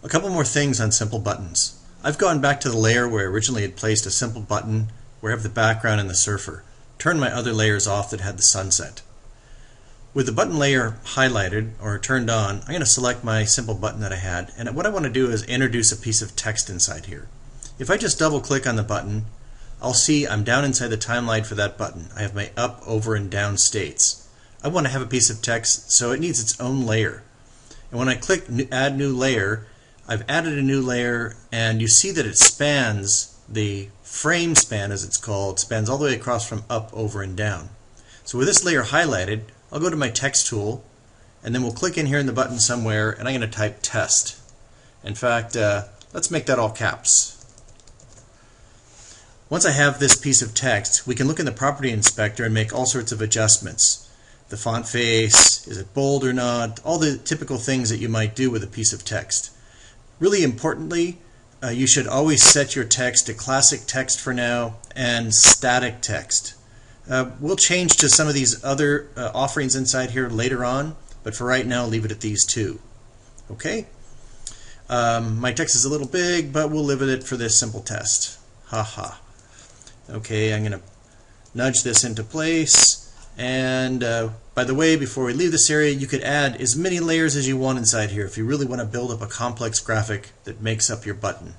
A couple more things on simple buttons. I've gone back to the layer where I originally had placed a simple button where I have the background and the surfer. Turned my other layers off that had the sunset. With the button layer highlighted or turned on, I'm going to select my simple button that I had, and what I want to do is introduce a piece of text inside here. If I just double click on the button, I'll see I'm down inside the timeline for that button. I have my up, over, and down states. I want to have a piece of text, so it needs its own layer. And when I click Add New Layer, I've added a new layer, and you see that it spans the frame span, as it's called, spans all the way across from up, over, and down. So with this layer highlighted, I'll go to my text tool, and then we'll click in here in the button somewhere, and I'm going to type test. In fact, let's make that all caps. Once I have this piece of text, we can look in the property inspector and make all sorts of adjustments. The font face, is it bold or not, all the typical things that you might do with a piece of text. Really importantly, you should always set your text to classic text for now and static text. We'll change to some of these other offerings inside here later on, but for right now, leave it at these two. Okay? My text is a little big, but we'll live with it for this simple test. Haha. Okay, I'm going to nudge this into place. And by the way, before we leave this area, you could add as many layers as you want inside here if you really want to build up a complex graphic that makes up your button.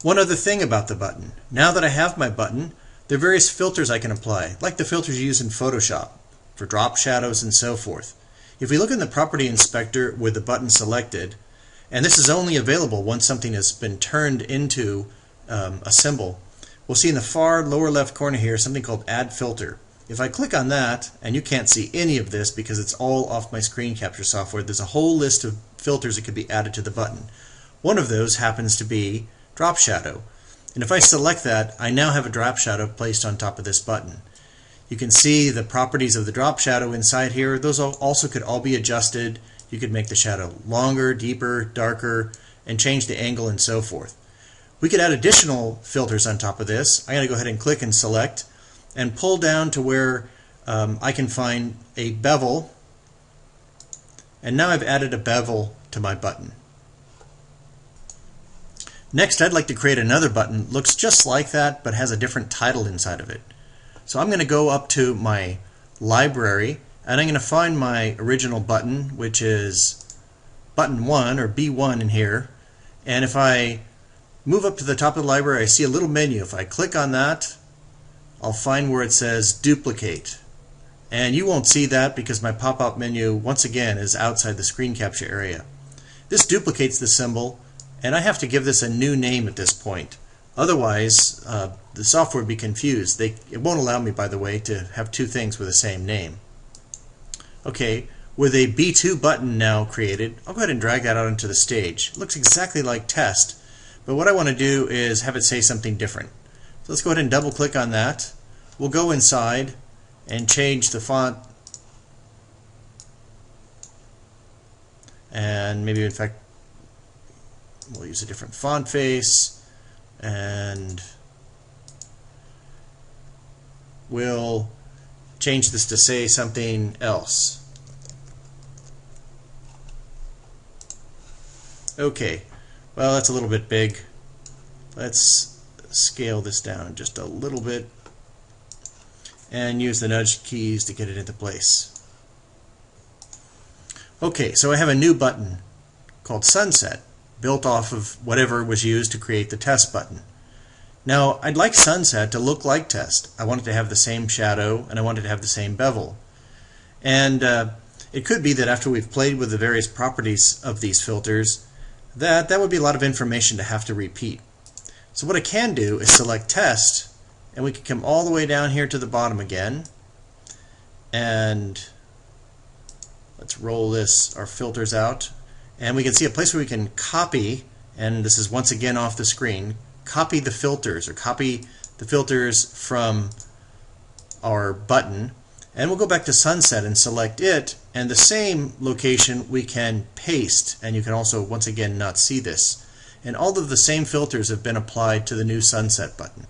One other thing about the button. Now that I have my button, there are various filters I can apply, like the filters you use in Photoshop for drop shadows and so forth. If we look in the property inspector with the button selected, and this is only available once something has been turned into a symbol, we'll see in the far lower left corner here something called Add Filter. If I click on that, and you can't see any of this because it's all off my screen capture software, there's a whole list of filters that could be added to the button. One of those happens to be drop shadow. And if I select that, I now have a drop shadow placed on top of this button. You can see the properties of the drop shadow inside here. Those also could all be adjusted. You could make the shadow longer, deeper, darker, and change the angle and so forth. We could add additional filters on top of this. I'm going to go ahead and click and select and pull down to where I can find a bevel. And now I've added a bevel to my button. Next, I'd like to create another button. Looks just like that, but has a different title inside of it. So I'm going to go up to my library, and I'm going to find my original button, which is button 1 or B1 in here. And if I move up to the top of the library, I see a little menu. If I click on that, I'll find where it says duplicate. And you won't see that because my pop-up menu, once again, is outside the screen capture area. This duplicates the symbol, and I have to give this a new name at this point. Otherwise, the software would be confused. It won't allow me, by the way, to have two things with the same name. Okay, with a B2 button now created, I'll go ahead and drag that out into the stage. It looks exactly like test, but what I want to do is have it say something different. So let's go ahead and double click on that. We'll go inside and change the font, and maybe in fact we'll use a different font face, and we'll change this to say something else. Okay, well, that's a little bit big. Let's scale this down just a little bit and use the nudge keys to get it into place. Okay, so I have a new button called Sunset, built off of whatever was used to create the test button. Now, I'd like Sunset to look like test. I want it to have the same shadow, and I want it to have the same bevel. And it could be that after we've played with the various properties of these filters, that would be a lot of information to have to repeat. So what I can do is select test, and we can come all the way down here to the bottom again, and let's roll our filters out. And we can see a place where we can copy, and this is once again off the screen, copy the filters, or copy the filters from our button. And we'll go back to Sunset and select it, and the same location we can paste, and you can also once again not see this. And all of the same filters have been applied to the new Sunset button.